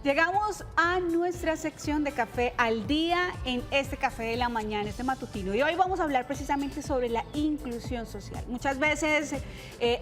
Llegamos a nuestra sección de Café al Día en este Café de la Mañana, este matutino. Y hoy vamos a hablar precisamente sobre la inclusión social. Muchas veces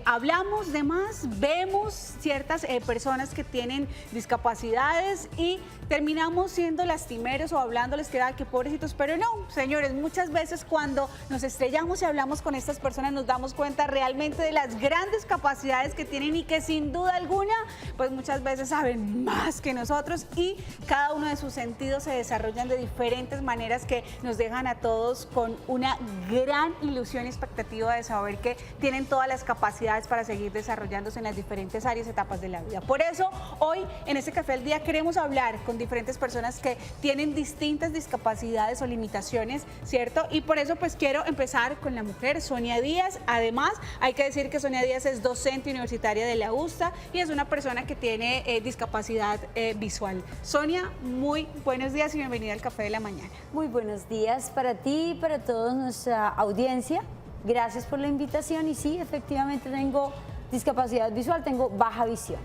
hablamos de más, vemos ciertas personas que tienen discapacidades y terminamos siendo lastimeros o hablándoles que pobrecitos, pero no, señores, muchas veces cuando nos estrellamos y hablamos con estas personas nos damos cuenta realmente de las grandes capacidades que tienen y que sin duda alguna, pues muchas veces saben más que nosotros y cada uno de sus sentidos se desarrollan de diferentes maneras que nos dejan a todos con una gran ilusión y expectativa de saber que tienen todas las capacidades para seguir desarrollándose en las diferentes áreas y etapas de la vida. Por eso, hoy en este Café al Día queremos hablar con diferentes personas que tienen distintas discapacidades o limitaciones, ¿cierto? Y por eso pues quiero empezar con la mujer, Sonia Díaz. Además, hay que decir que Sonia Díaz es docente universitaria de la USTA y es una persona que tiene discapacidad visual. Sonia, muy buenos días y bienvenida al Café de la Mañana. Muy buenos días para ti y para toda nuestra audiencia. Gracias por la invitación y sí, efectivamente tengo discapacidad visual, tengo baja visión.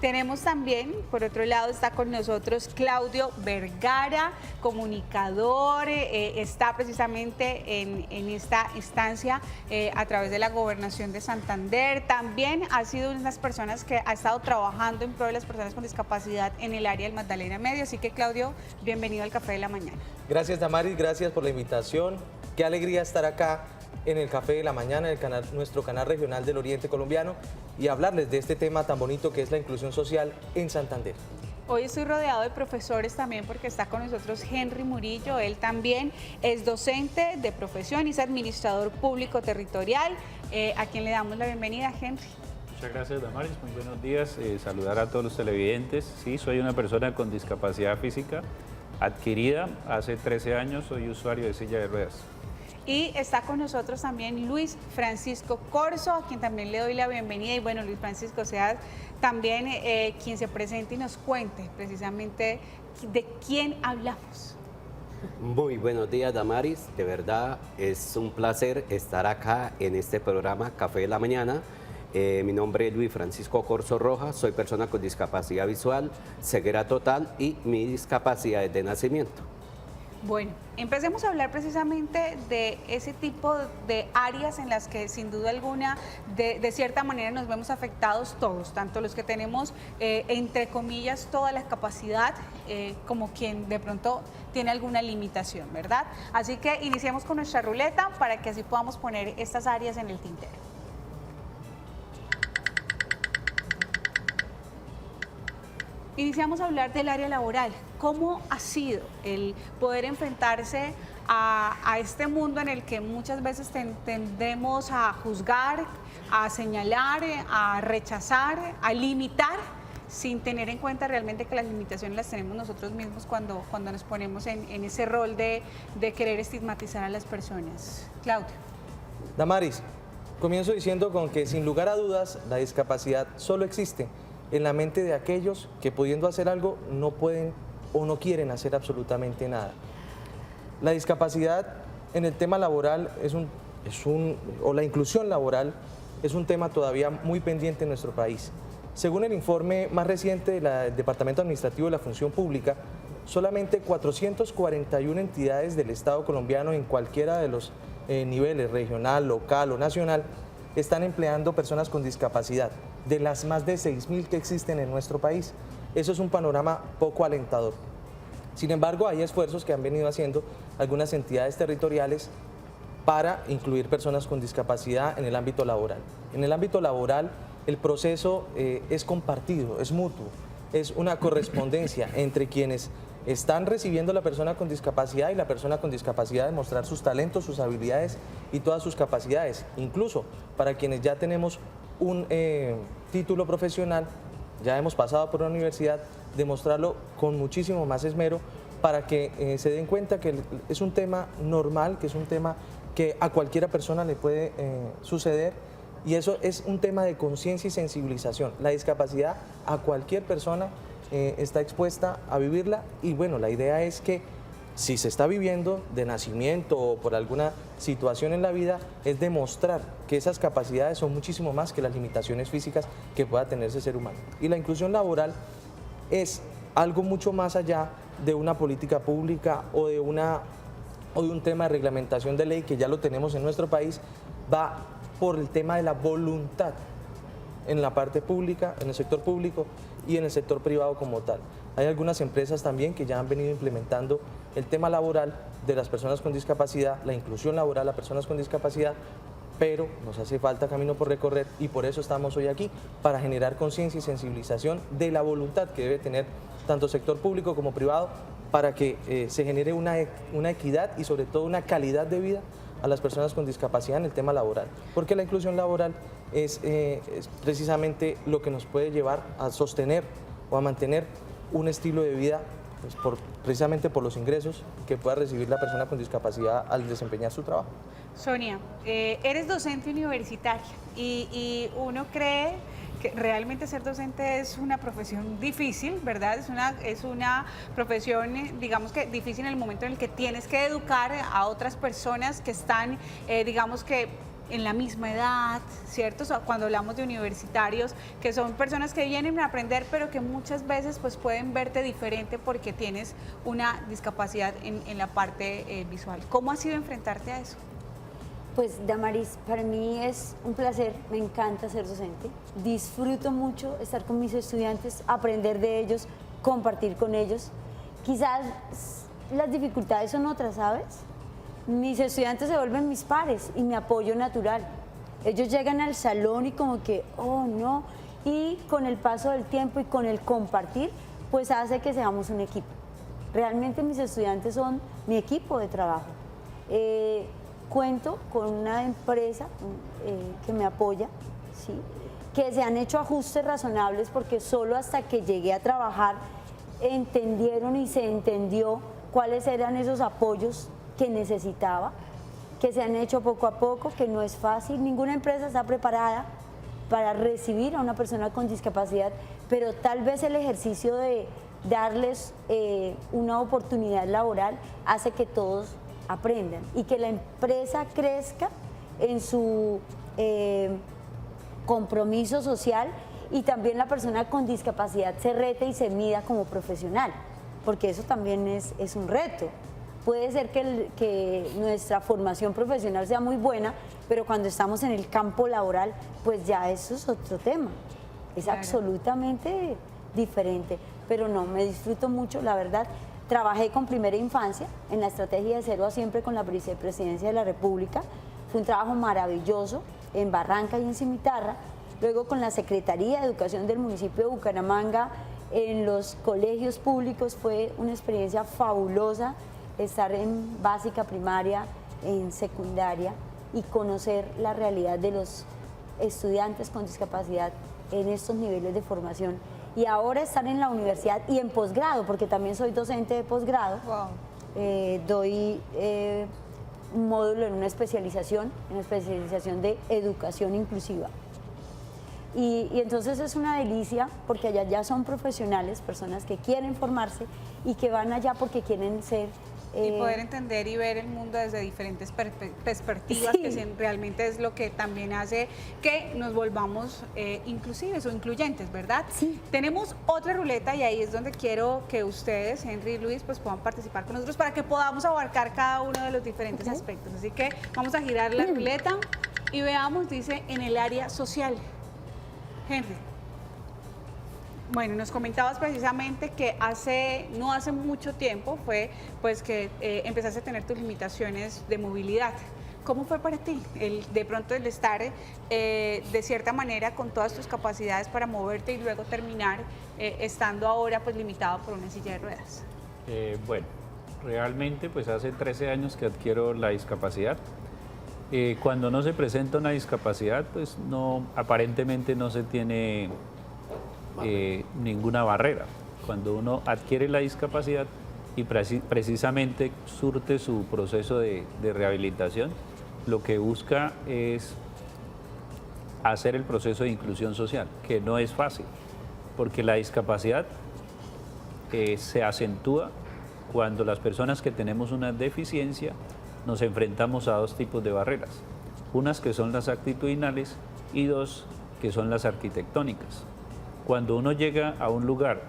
Tenemos también, por otro lado, está con nosotros Claudio Vergara, comunicador, está precisamente en esta instancia a través de la Gobernación de Santander. También ha sido una de las personas que ha estado trabajando en pro de las personas con discapacidad en el área del Magdalena Medio. Así que, Claudio, bienvenido al Café de la Mañana. Gracias, Damaris, gracias por la invitación. Qué alegría estar acá en el Café de la Mañana, nuestro canal regional del Oriente Colombiano, y hablarles de este tema tan bonito que es la inclusión social en Santander. Hoy estoy rodeado de profesores también porque está con nosotros Henry Murillo. Él también es docente de profesión y es administrador público territorial, a quien le damos la bienvenida, Henry. Muchas gracias, Damaris. Muy buenos días. Saludar a todos los televidentes. Sí, soy una persona con discapacidad física adquirida. Hace 13 años soy usuario de silla de ruedas. Y está con nosotros también Luis Francisco Corzo, a quien también le doy la bienvenida. Y bueno, Luis Francisco, sea también quien se presente y nos cuente precisamente de quién hablamos. Muy buenos días, Damaris. De verdad es un placer estar acá en este programa Café de la Mañana. Mi nombre es Luis Francisco Corzo Rojas, soy persona con discapacidad visual, ceguera total y mi discapacidad es de nacimiento. Bueno, empecemos a hablar precisamente de ese tipo de áreas en las que sin duda alguna, de cierta manera nos vemos afectados todos, tanto los que tenemos, entre comillas, toda la capacidad, como quien de pronto tiene alguna limitación, ¿verdad? Así que iniciemos con nuestra ruleta para que así podamos poner estas áreas en el tintero. Iniciamos a hablar del área laboral. ¿Cómo ha sido el poder enfrentarse a este mundo en el que muchas veces tendemos a juzgar, a señalar, a rechazar, a limitar, sin tener en cuenta realmente que las limitaciones las tenemos nosotros mismos cuando nos ponemos en ese rol de querer estigmatizar a las personas? Claudio. Damaris, comienzo diciendo con que sin lugar a dudas la discapacidad solo existe en la mente de aquellos que pudiendo hacer algo no pueden o no quieren hacer absolutamente nada. La discapacidad en el tema laboral o la inclusión laboral es un tema todavía muy pendiente en nuestro país. Según el informe más reciente del Departamento Administrativo de la Función Pública, solamente 441 entidades del Estado colombiano en cualquiera de los niveles, regional, local o nacional, están empleando personas con discapacidad, de las más de 6.000 que existen en nuestro país. Eso es un panorama poco alentador. Sin embargo, hay esfuerzos que han venido haciendo algunas entidades territoriales para incluir personas con discapacidad en el ámbito laboral. En el ámbito laboral, el proceso es compartido, es mutuo, es una correspondencia entre quienes están recibiendo la persona con discapacidad y la persona con discapacidad de mostrar sus talentos, sus habilidades y todas sus capacidades. Incluso para quienes ya tenemos un título profesional, ya hemos pasado por la universidad, demostrarlo con muchísimo más esmero para que se den cuenta que es un tema normal, que es un tema que a cualquiera persona le puede suceder, y eso es un tema de conciencia y sensibilización. La discapacidad a cualquier persona está expuesta a vivirla, y bueno, la idea es que si se está viviendo de nacimiento o por alguna situación en la vida, es demostrar que esas capacidades son muchísimo más que las limitaciones físicas que pueda tener ese ser humano. Y la inclusión laboral es algo mucho más allá de una política pública o de un tema de reglamentación de ley que ya lo tenemos en nuestro país, va por el tema de la voluntad en la parte pública, en el sector público y en el sector privado como tal. Hay algunas empresas también que ya han venido implementando el tema laboral de las personas con discapacidad, la inclusión laboral a personas con discapacidad, pero nos hace falta camino por recorrer y por eso estamos hoy aquí, para generar conciencia y sensibilización de la voluntad que debe tener tanto sector público como privado para que se genere una equidad y sobre todo una calidad de vida a las personas con discapacidad en el tema laboral, porque la inclusión laboral es precisamente lo que nos puede llevar a sostener o a mantener un estilo de vida pues, precisamente por los ingresos que pueda recibir la persona con discapacidad al desempeñar su trabajo. Sonia, eres docente universitaria y uno cree que realmente ser docente es una profesión difícil, ¿verdad? Es una profesión, digamos que difícil en el momento en el que tienes que educar a otras personas que están, digamos que en la misma edad, ¿cierto? O sea, cuando hablamos de universitarios, que son personas que vienen a aprender, pero que muchas veces pues pueden verte diferente porque tienes una discapacidad en la parte visual. ¿Cómo ha sido enfrentarte a eso? Pues Damaris, para mí es un placer, me encanta ser docente, disfruto mucho estar con mis estudiantes, aprender de ellos, compartir con ellos. Quizás las dificultades son otras, ¿sabes? Mis estudiantes se vuelven mis pares y mi apoyo natural. Ellos llegan al salón y como que, oh no, y con el paso del tiempo y con el compartir, pues hace que seamos un equipo. Realmente mis estudiantes son mi equipo de trabajo. Cuento con una empresa que me apoya, ¿sí? Que se han hecho ajustes razonables porque solo hasta que llegué a trabajar entendieron y se entendió cuáles eran esos apoyos que necesitaba, que se han hecho poco a poco, que no es fácil. Ninguna empresa está preparada para recibir a una persona con discapacidad, pero tal vez el ejercicio de darles una oportunidad laboral hace que todos aprendan y que la empresa crezca en su compromiso social y también la persona con discapacidad se rete y se mida como profesional, porque eso también es un reto. Puede ser que nuestra formación profesional sea muy buena, pero cuando estamos en el campo laboral, pues ya eso es otro tema. Es claro, absolutamente diferente, pero no, me disfruto mucho, la verdad. Trabajé con Primera Infancia en la estrategia de Cero a Siempre con la Vicepresidencia de la República. Fue un trabajo maravilloso en Barranca y en Cimitarra. Luego con la Secretaría de Educación del municipio de Bucaramanga en los colegios públicos fue una experiencia fabulosa estar en básica, primaria, en secundaria y conocer la realidad de los estudiantes con discapacidad en estos niveles de formación. Y ahora estar en la universidad y en posgrado, porque también soy docente de posgrado. Wow. Doy un módulo en una especialización de educación inclusiva. Y entonces es una delicia porque allá ya son profesionales, personas que quieren formarse y que van allá porque quieren ser... y poder entender y ver el mundo desde diferentes perspectivas, sí, que realmente es lo que también hace que nos volvamos inclusives o incluyentes, ¿verdad? Sí. Tenemos otra ruleta y ahí es donde quiero que ustedes, Henry y Luis, pues puedan participar con nosotros para que podamos abarcar cada uno de los diferentes aspectos. Así que vamos a girar la ruleta y veamos, dice, en el área social. Henry. Bueno, nos comentabas precisamente que no hace mucho tiempo fue pues que empezaste a tener tus limitaciones de movilidad. ¿Cómo fue para ti de pronto el estar de cierta manera con todas tus capacidades para moverte y luego terminar estando ahora pues limitado por una silla de ruedas? Bueno, realmente pues hace 13 años que adquiero la discapacidad. Cuando no se presenta una discapacidad, pues aparentemente no se tiene ninguna barrera. Cuando uno adquiere la discapacidad y precisamente surte su proceso de rehabilitación, lo que busca es hacer el proceso de inclusión social, que no es fácil, porque la discapacidad se acentúa cuando las personas que tenemos una deficiencia nos enfrentamos a dos tipos de barreras, unas que son las actitudinales y dos que son las arquitectónicas. Cuando uno llega a un lugar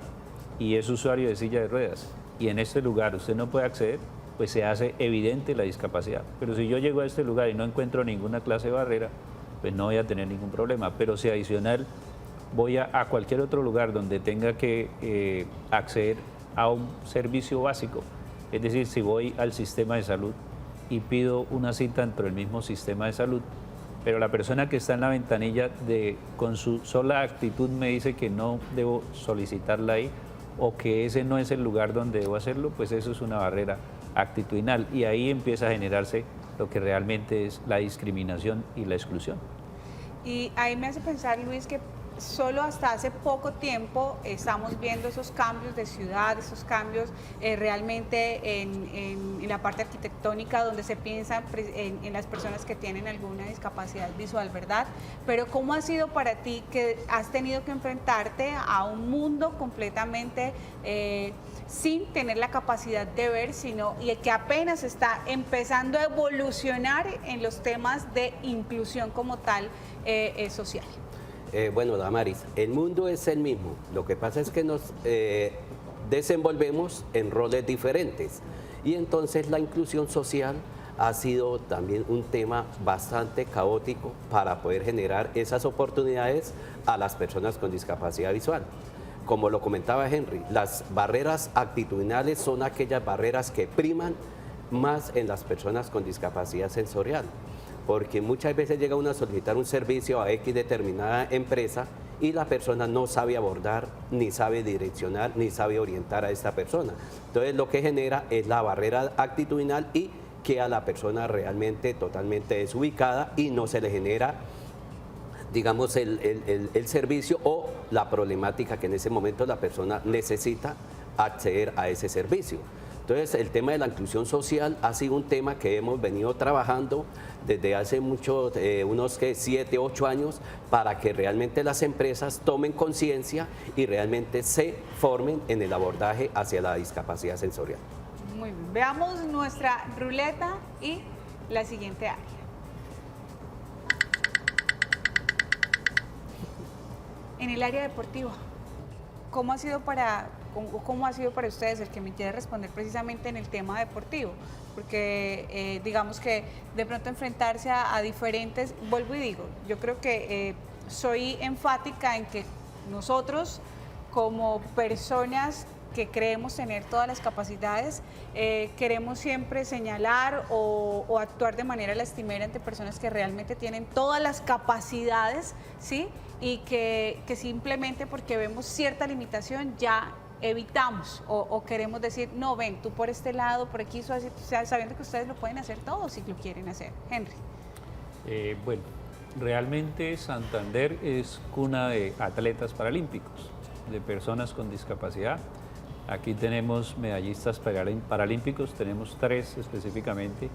y es usuario de silla de ruedas y en este lugar usted no puede acceder, pues se hace evidente la discapacidad. Pero si yo llego a este lugar y no encuentro ninguna clase de barrera, pues no voy a tener ningún problema. Pero si adicional voy a cualquier otro lugar donde tenga que acceder a un servicio básico, es decir, si voy al sistema de salud y pido una cita dentro del mismo sistema de salud, pero la persona que está en la ventanilla con su sola actitud me dice que no debo solicitarla ahí o que ese no es el lugar donde debo hacerlo, pues eso es una barrera actitudinal y ahí empieza a generarse lo que realmente es la discriminación y la exclusión. Y ahí me hace pensar, Luis, que solo hasta hace poco tiempo estamos viendo esos cambios de ciudad, esos cambios realmente en la parte arquitectónica donde se piensa en las personas que tienen alguna discapacidad visual, ¿verdad? Pero ¿cómo ha sido para ti que has tenido que enfrentarte a un mundo completamente sin tener la capacidad de ver, y que apenas está empezando a evolucionar en los temas de inclusión como tal social? Bueno, Damaris, el mundo es el mismo. Lo que pasa es que nos desenvolvemos en roles diferentes. Y entonces la inclusión social ha sido también un tema bastante caótico para poder generar esas oportunidades a las personas con discapacidad visual. Como lo comentaba Henry, las barreras actitudinales son aquellas barreras que priman más en las personas con discapacidad sensorial. Porque muchas veces llega uno a solicitar un servicio a X determinada empresa y la persona no sabe abordar, ni sabe direccionar, ni sabe orientar a esta persona. Entonces lo que genera es la barrera actitudinal y queda la persona realmente totalmente desubicada y no se le genera, digamos, el servicio o la problemática que en ese momento la persona necesita acceder a ese servicio. Entonces, el tema de la inclusión social ha sido un tema que hemos venido trabajando desde hace unos 7, 8 años para que realmente las empresas tomen conciencia y realmente se formen en el abordaje hacia la discapacidad sensorial. Muy bien, veamos nuestra ruleta y la siguiente área. En el área deportiva, ¿cómo ha sido para ustedes el que me quiere responder precisamente en el tema deportivo? Porque digamos que de pronto enfrentarse a diferentes, vuelvo y digo, yo creo que soy enfática en que nosotros como personas que creemos tener todas las capacidades, queremos siempre señalar o actuar de manera lastimera ante personas que realmente tienen todas las capacidades, ¿sí? Y que simplemente porque vemos cierta limitación ya evitamos o queremos decir, no, ven, tú por este lado, por aquí, sabiendo que ustedes lo pueden hacer todo si lo quieren hacer. Henry. Bueno, realmente Santander es cuna de atletas paralímpicos, de personas con discapacidad. Aquí tenemos medallistas paralímpicos, tenemos 3 específicamente,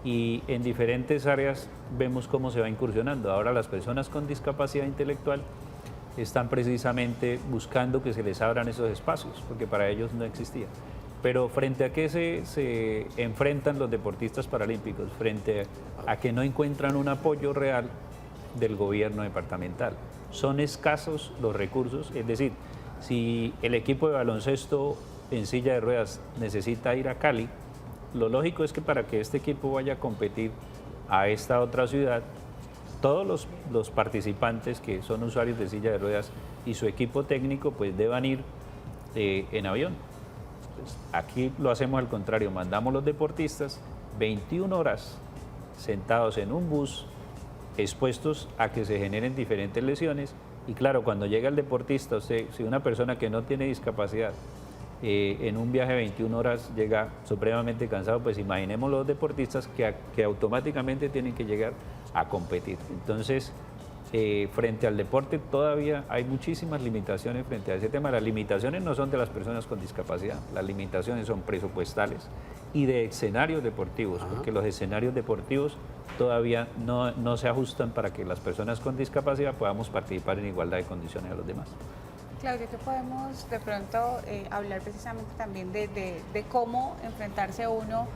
y en diferentes áreas vemos cómo se va incursionando. Ahora las personas con discapacidad intelectual están precisamente buscando que se les abran esos espacios, porque para ellos no existía. Pero frente a qué se enfrentan los deportistas paralímpicos, frente a que no encuentran un apoyo real del gobierno departamental. Son escasos los recursos, es decir, si el equipo de baloncesto en silla de ruedas necesita ir a Cali, lo lógico es que para que este equipo vaya a competir a esta otra ciudad, todos los participantes que son usuarios de silla de ruedas y su equipo técnico pues deban ir en avión. Pues aquí lo hacemos al contrario, mandamos los deportistas 21 horas sentados en un bus, expuestos a que se generen diferentes lesiones. Y claro, cuando llega el deportista, si una persona que no tiene discapacidad en un viaje de 21 horas llega supremamente cansado, pues imaginemos los deportistas que automáticamente tienen que llegar a competir. Entonces, frente al deporte todavía hay muchísimas limitaciones frente a ese tema. Las limitaciones no son de las personas con discapacidad, las limitaciones son presupuestales y de escenarios deportivos, porque los escenarios deportivos todavía no se ajustan para que las personas con discapacidad podamos participar en igualdad de condiciones a los demás. Claudia, ¿qué podemos de pronto hablar precisamente también de cómo enfrentarse a uno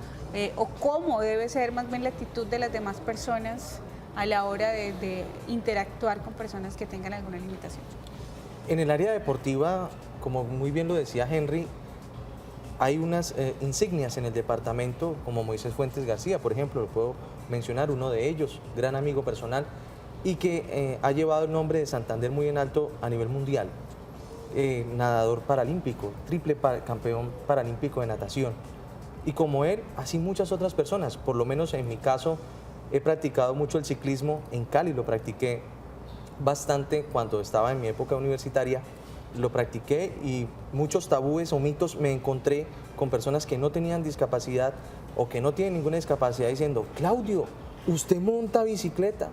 o cómo debe ser más bien la actitud de las demás personas a la hora de interactuar con personas que tengan alguna limitación? En el área deportiva, como muy bien lo decía Henry, hay unas insignias en el departamento, como Moisés Fuentes García, por ejemplo, lo puedo mencionar, uno de ellos, gran amigo personal, y que ha llevado el nombre de Santander muy en alto a nivel mundial. Nadador paralímpico, triple campeón paralímpico de natación. Y como él, así muchas otras personas, por lo menos en mi caso, he practicado mucho el ciclismo. En Cali lo practiqué bastante cuando estaba en mi época universitaria, lo practiqué y muchos tabúes o mitos me encontré con personas que no tenían discapacidad o que no tienen ninguna discapacidad diciendo: Claudio, ¿usted monta bicicleta?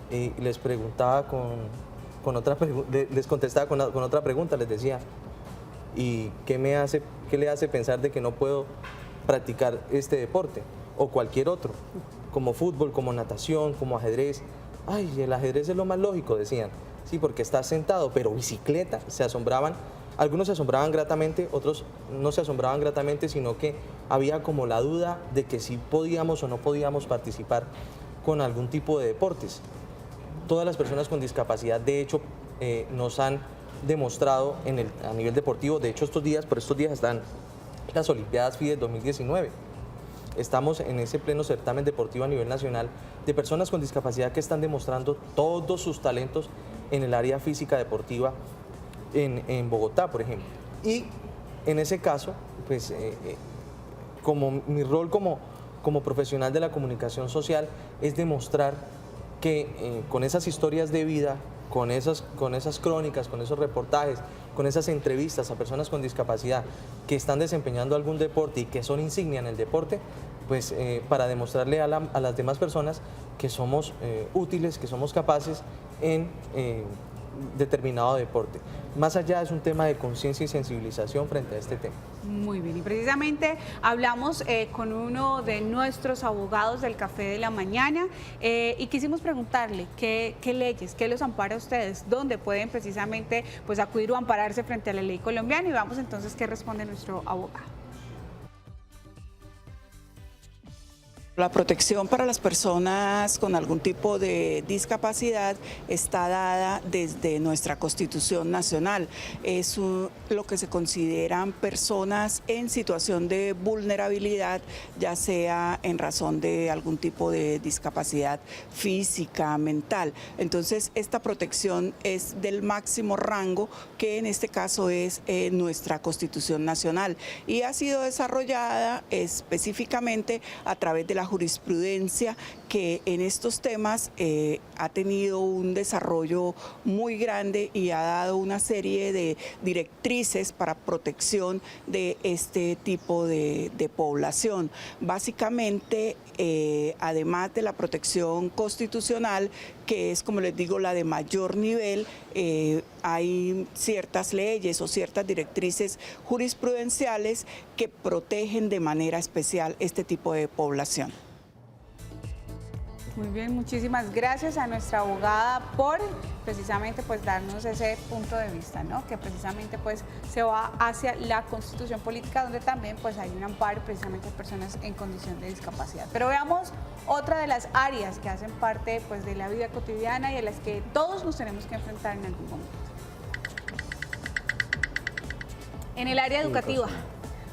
Y les preguntaba les contestaba con otra pregunta, les decía: ¿y qué le hace pensar de que no puedo practicar este deporte o cualquier otro, como fútbol, como natación, como ajedrez? Ay, el ajedrez es lo más lógico, decían. Sí, porque estás sentado, pero bicicleta, se asombraban. Algunos se asombraban gratamente, otros no se asombraban gratamente, sino que había como la duda de que si podíamos o no podíamos participar con algún tipo de deportes. Todas las personas con discapacidad, de hecho, nos han demostrado a nivel deportivo. De hecho, por estos días están las Olimpiadas FIDE 2019. Estamos en ese pleno certamen deportivo a nivel nacional de personas con discapacidad que están demostrando todos sus talentos en el área física deportiva en Bogotá, por ejemplo. Y en ese caso, pues, como mi rol como profesional de la comunicación social es demostrar que con esas historias de vida, con esas crónicas, con esos reportajes, con esas entrevistas a personas con discapacidad que están desempeñando algún deporte y que son insignia en el deporte, pues para demostrarle a las demás personas que somos útiles, que somos capaces en determinado deporte. Más allá, es un tema de conciencia y sensibilización frente a este tema. Muy bien, y precisamente hablamos con uno de nuestros abogados del Café de la Mañana y quisimos preguntarle qué leyes, qué los ampara a ustedes, dónde pueden precisamente pues acudir o ampararse frente a la ley colombiana, y vamos entonces qué responde nuestro abogado. La protección para las personas con algún tipo de discapacidad está dada desde nuestra Constitución Nacional. Es lo que se consideran personas en situación de vulnerabilidad, ya sea en razón de algún tipo de discapacidad física, mental. Entonces, esta protección es del máximo rango, que en este caso es nuestra Constitución Nacional, y ha sido desarrollada específicamente a través de la jurisprudencia, que en estos temas ha tenido un desarrollo muy grande y ha dado una serie de directrices para protección de este tipo de población. Básicamente, además de la protección constitucional, que es, como les digo, la de mayor nivel, hay ciertas leyes o ciertas directrices jurisprudenciales que protegen de manera especial este tipo de población. Muy bien, muchísimas gracias a nuestra abogada por precisamente pues darnos ese punto de vista, ¿no? Que precisamente pues se va hacia la Constitución política, donde también pues hay un amparo precisamente de personas en condición de discapacidad. Pero veamos otra de las áreas que hacen parte pues de la vida cotidiana y a las que todos nos tenemos que enfrentar en algún momento. En el área educativa,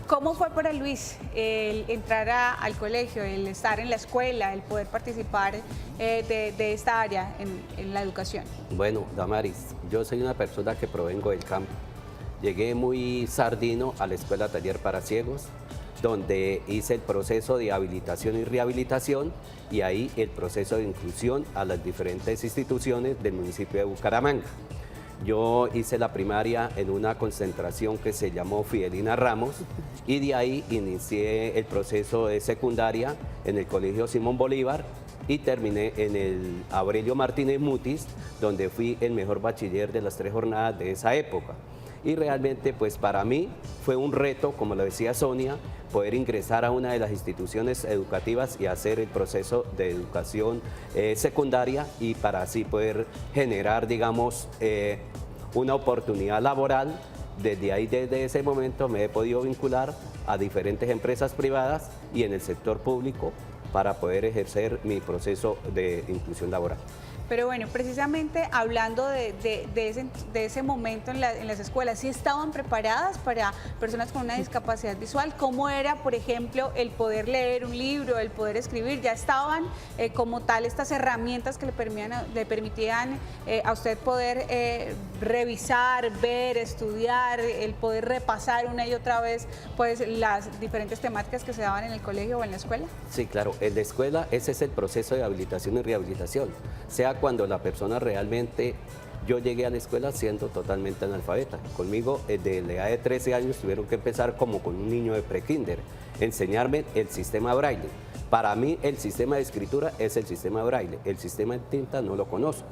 ¿cómo fue para Luis el entrar al colegio, el estar en la escuela, el poder participar de esta área en la educación? Bueno, Damaris, yo soy una persona que provengo del campo. Llegué muy sardino a la Escuela Taller para Ciegos, donde hice el proceso de habilitación y rehabilitación, y ahí el proceso de inclusión a las diferentes instituciones del municipio de Bucaramanga. Yo hice la primaria en una concentración que se llamó Fidelina Ramos, y de ahí inicié el proceso de secundaria en el Colegio Simón Bolívar y terminé en el Aurelio Martínez Mutis, donde fui el mejor bachiller de las 3 jornadas de esa época. Y realmente pues para mí fue un reto, como lo decía Sonia, poder ingresar a una de las instituciones educativas y hacer el proceso de educación secundaria, y para así poder generar, digamos, una oportunidad laboral. Desde ese momento me he podido vincular a diferentes empresas privadas y en el sector público para poder ejercer mi proceso de inclusión laboral. Pero bueno, precisamente hablando de ese momento en las escuelas, ¿sí estaban preparadas para personas con una discapacidad visual? ¿Cómo era, por ejemplo, el poder leer un libro, el poder escribir? ¿Ya estaban como tal estas herramientas que le permitían a usted poder revisar, ver, estudiar, el poder repasar una y otra vez pues las diferentes temáticas que se daban en el colegio o en la escuela? Sí, claro, en la escuela ese es el proceso de habilitación y rehabilitación, sea cuando la persona realmente, yo llegué a la escuela siendo totalmente analfabeta. Conmigo, de la edad de 13 años, tuvieron que empezar como con un niño de prekinder, enseñarme el sistema braille. Para mí, el sistema de escritura es el sistema braille, el sistema en tinta no lo conozco.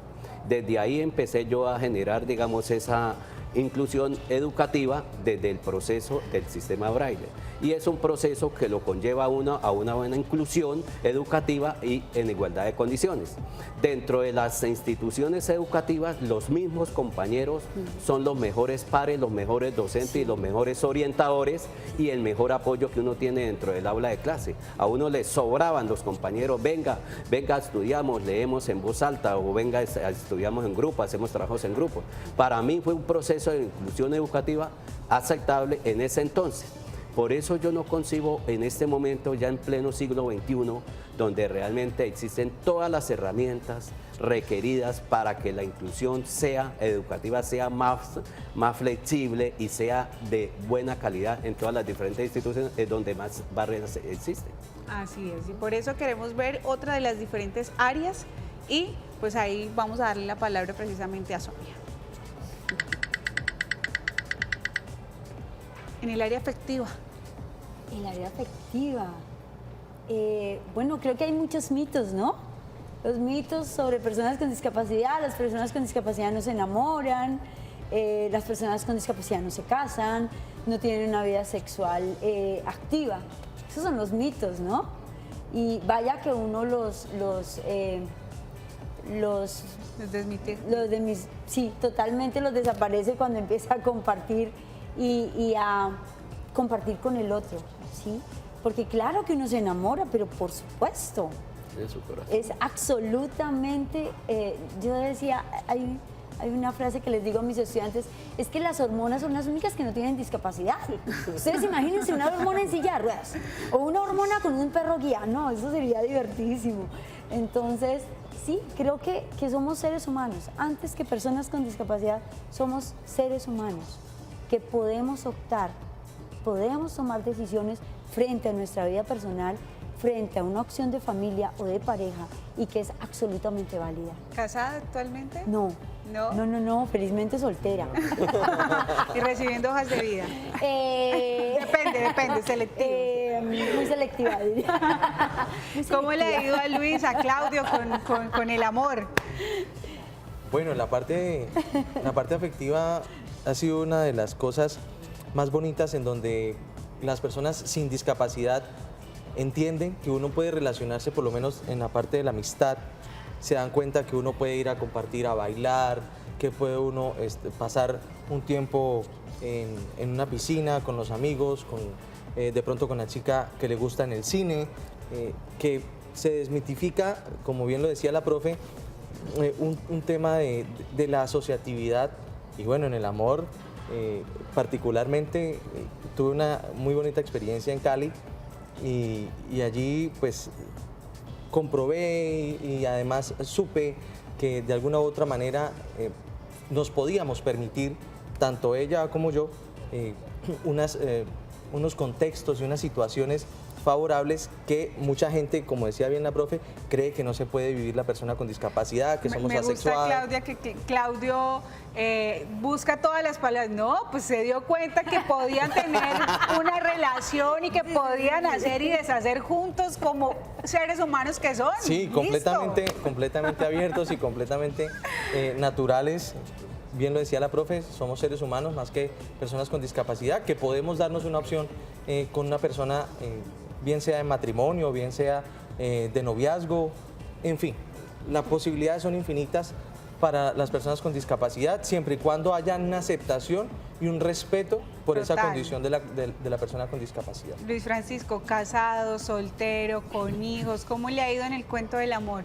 Desde ahí empecé yo a generar, digamos, esa inclusión educativa desde el proceso del sistema braille. Y es un proceso que lo conlleva a una buena inclusión educativa y en igualdad de condiciones. Dentro de las instituciones educativas, los mismos compañeros son los mejores pares, los mejores docentes y los mejores orientadores y el mejor apoyo que uno tiene dentro del aula de clase. A uno le sobraban los compañeros, venga, estudiamos, leemos en voz alta, o venga, estudiamos en grupo, hacemos trabajos en grupo. Para mí fue un proceso de inclusión educativa aceptable en ese entonces. Por eso yo no concibo en este momento, ya en pleno siglo XXI, donde realmente existen todas las herramientas requeridas para que la inclusión educativa sea más flexible y sea de buena calidad en todas las diferentes instituciones, es donde más barreras existen. Así es, y por eso queremos ver otra de las diferentes áreas y pues ahí vamos a darle la palabra precisamente a Sonia. En el área afectiva. El área afectiva. Bueno, creo que hay muchos mitos, ¿no? Los mitos sobre personas con discapacidad, las personas con discapacidad no se enamoran, las personas con discapacidad no se casan, no tienen una vida sexual activa. Esos son los mitos, ¿no? Y vaya que uno los desmite. Sí, totalmente los desaparece cuando empieza a compartir y a compartir con el otro, ¿sí? Porque claro que uno se enamora, pero por supuesto, En su corazón. es absolutamente, yo decía, hay una frase que les digo a mis estudiantes, es que las hormonas son las únicas que no tienen discapacidad. Ustedes imagínense una hormona en silla de ruedas o una hormona con un perro guía, no, eso sería divertidísimo. Entonces, sí, creo que somos seres humanos, antes que personas con discapacidad, somos seres humanos, que podemos optar, podemos tomar decisiones frente a nuestra vida personal, frente a una opción de familia o de pareja y que es absolutamente válida. ¿Casada actualmente? No, ¿No? no, felizmente soltera. Y recibiendo hojas de vida. Depende, selectivo. Muy selectiva, diría. Muy ¿Cómo le ha selectiva. ido a Luis, a Claudio con el amor? Bueno, la parte afectiva ha sido una de las cosas más bonitas en donde las personas sin discapacidad entienden que uno puede relacionarse, por lo menos en la parte de la amistad, se dan cuenta que uno puede ir a compartir, a bailar, que puede uno pasar un tiempo en una piscina con los amigos, de pronto con la chica que le gusta en el cine, que se desmitifica, como bien lo decía la profe, un tema de la asociatividad y bueno, en el amor particularmente tuve una muy bonita experiencia en Cali y allí pues comprobé y además supe que de alguna u otra manera nos podíamos permitir, tanto ella como yo, unos contextos y unas situaciones favorables que mucha gente, como decía bien la profe, cree que no se puede vivir la persona con discapacidad, que somos Me gusta, asexuados. Claudia, que Claudio busca todas las palabras. No, pues se dio cuenta que podían tener una relación y que podían hacer y deshacer juntos como seres humanos que son. Sí, ¡Listo! completamente abiertos y completamente naturales. Bien lo decía la profe, somos seres humanos más que personas con discapacidad, que podemos darnos una opción con una persona, bien sea de matrimonio, bien sea de noviazgo, en fin, las posibilidades son infinitas para las personas con discapacidad, siempre y cuando haya una aceptación y un respeto por esa Total. condición de la persona con discapacidad. Luis Francisco, casado, soltero, con hijos, ¿cómo le ha ido en el cuento del amor?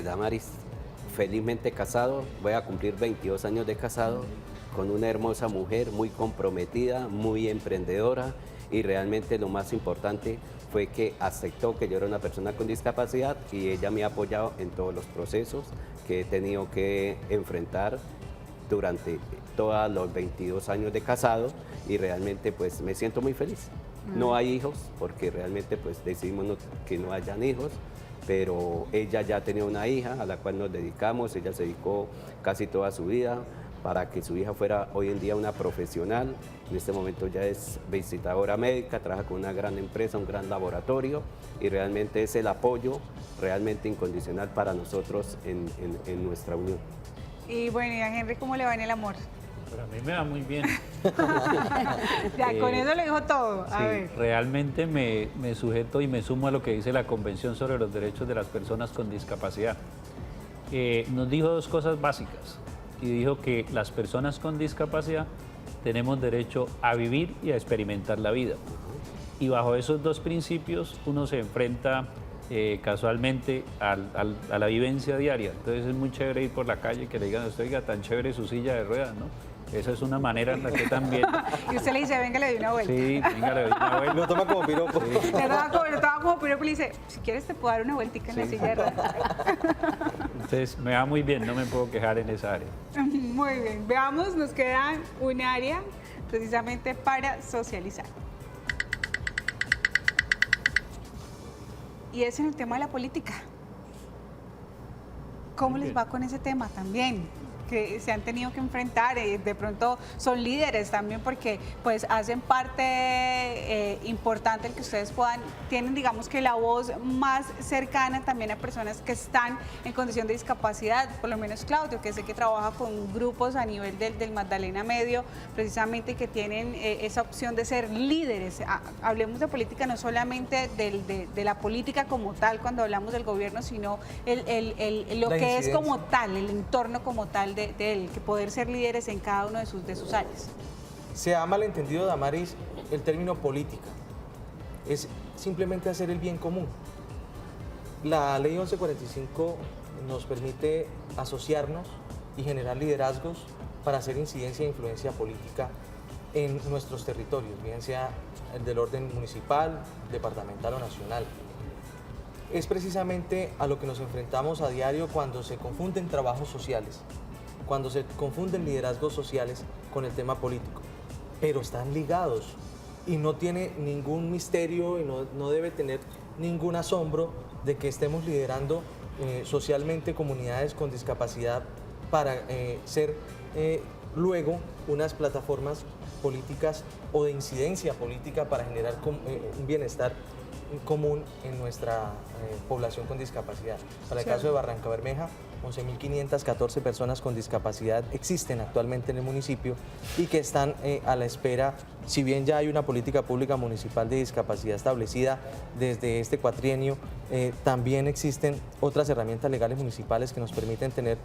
Damaris, felizmente casado, voy a cumplir 22 años de casado con una hermosa mujer muy comprometida, muy emprendedora, y realmente lo más importante fue que aceptó que yo era una persona con discapacidad y ella me ha apoyado en todos los procesos que he tenido que enfrentar durante todos los 22 años de casado, y realmente pues me siento muy feliz. No hay hijos porque realmente pues decidimos que no hayan hijos, pero ella ya tenía una hija a la cual nos dedicamos. Ella se dedicó casi toda su vida para que su hija fuera hoy en día una profesional. En este momento ya es visitadora médica, trabaja con una gran empresa, un gran laboratorio, y realmente es el apoyo realmente incondicional para nosotros en nuestra unión. Y bueno, y a Henry, ¿cómo le va en el amor? Pero a mí me va muy bien. Ya, con eso le dijo todo. A Sí, ver. realmente me sujeto y me sumo a lo que dice la Convención sobre los Derechos de las Personas con Discapacidad. Nos dijo dos cosas básicas, y dijo que las personas con discapacidad tenemos derecho a vivir y a experimentar la vida. Y bajo esos dos principios uno se enfrenta casualmente a la vivencia diaria. Entonces es muy chévere ir por la calle y que le digan, usted, oiga, tan chévere su silla de ruedas, ¿no? Esa es una manera en la que también... Y usted le dice, venga, le doy una vuelta. Sí, venga, le doy una vuelta. Lo toma como piropo. Le toma como piropo y le dice, si quieres te puedo dar una vueltica en la silla de ruedas. Entonces me va muy bien, no me puedo quejar en esa área. Muy bien, veamos, nos queda un área precisamente para socializar. Y es en el tema de la política. ¿Cómo Muy les bien. va con ese tema también? Que se han tenido que enfrentar, de pronto son líderes también porque pues hacen parte importante el que ustedes tienen digamos que la voz más cercana también a personas que están en condición de discapacidad, por lo menos Claudio, que sé que trabaja con grupos a nivel del Magdalena Medio, precisamente que tienen esa opción de ser líderes. Hablemos de política, no solamente de la política como tal cuando hablamos del gobierno, sino lo La que es incidencia. como tal, el entorno como tal de él, que poder ser líderes en cada uno de sus áreas. Se ha malentendido, Damaris, el término política. Es simplemente hacer el bien común. La ley 1145 nos permite asociarnos y generar liderazgos para hacer incidencia e influencia política en nuestros territorios, bien sea el del orden municipal, departamental o nacional. Es precisamente a lo que nos enfrentamos a diario cuando se confunden trabajos sociales, cuando se confunden liderazgos sociales con el tema político, pero están ligados y no tiene ningún misterio y no debe tener ningún asombro de que estemos liderando socialmente comunidades con discapacidad para ser luego unas plataformas políticas o de incidencia política para generar un bienestar común en nuestra población con discapacidad. Para el caso de Barranca Bermeja, 11.514 personas con discapacidad existen actualmente en el municipio y que están a la espera, si bien ya hay una política pública municipal de discapacidad establecida desde este cuatrienio, también existen otras herramientas legales municipales que nos permiten tener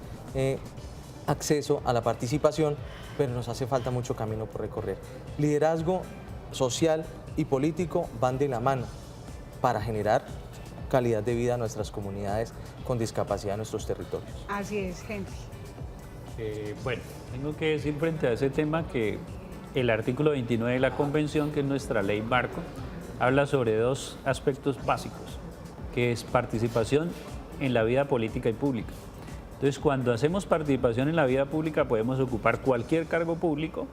acceso a la participación, pero nos hace falta mucho camino por recorrer. Liderazgo social y político van de la mano para generar calidad de vida a nuestras comunidades con discapacidad en nuestros territorios. Así es, Henry. Bueno, tengo que decir frente a ese tema que el artículo 29 de la Convención, que es nuestra ley marco, habla sobre dos aspectos básicos, que es participación en la vida política y pública. Entonces, cuando hacemos participación en la vida pública, podemos ocupar cualquier cargo público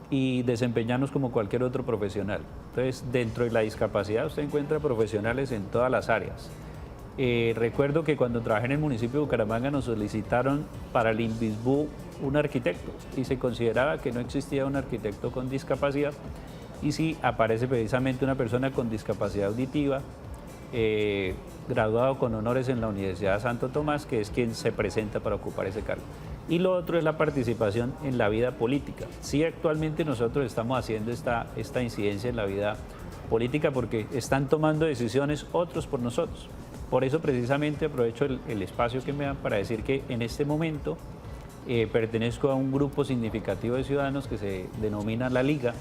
y desempeñarnos como cualquier otro profesional. Entonces, dentro de la discapacidad usted encuentra profesionales en todas las áreas. Recuerdo que cuando trabajé en el municipio de Bucaramanga nos solicitaron para el INVISBU un arquitecto y se consideraba que no existía un arquitecto con discapacidad, y sí aparece precisamente una persona con discapacidad auditiva, graduado con honores en la Universidad de Santo Tomás, que es quien se presenta para ocupar ese cargo. Y lo otro es la participación en la vida política. Sí, actualmente nosotros estamos haciendo esta incidencia en la vida política porque están tomando decisiones otros por nosotros. Por eso precisamente aprovecho el espacio que me dan para decir que en este momento pertenezco a un grupo significativo de ciudadanos que se denomina La Liga,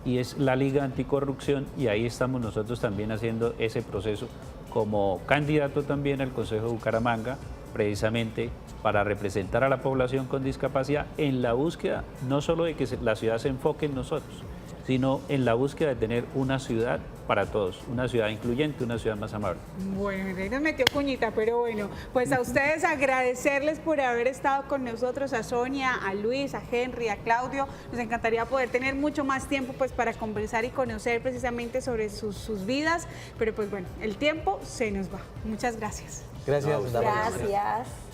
y es la Liga Anticorrupción, y ahí estamos nosotros también haciendo ese proceso como candidato también al Consejo de Bucaramanga, precisamente para representar a la población con discapacidad en la búsqueda no solo de que la ciudad se enfoque en nosotros, sino en la búsqueda de tener una ciudad para todos, una ciudad incluyente, una ciudad más amable. Bueno, ahí nos metió cuñita, pero bueno, pues a ustedes agradecerles por haber estado con nosotros, a Sonia, a Luis, a Henry, a Claudio. Nos encantaría poder tener mucho más tiempo pues para conversar y conocer precisamente sobre sus vidas, pero pues bueno, el tiempo se nos va. Muchas gracias. Gracias, Damaris. Gracias.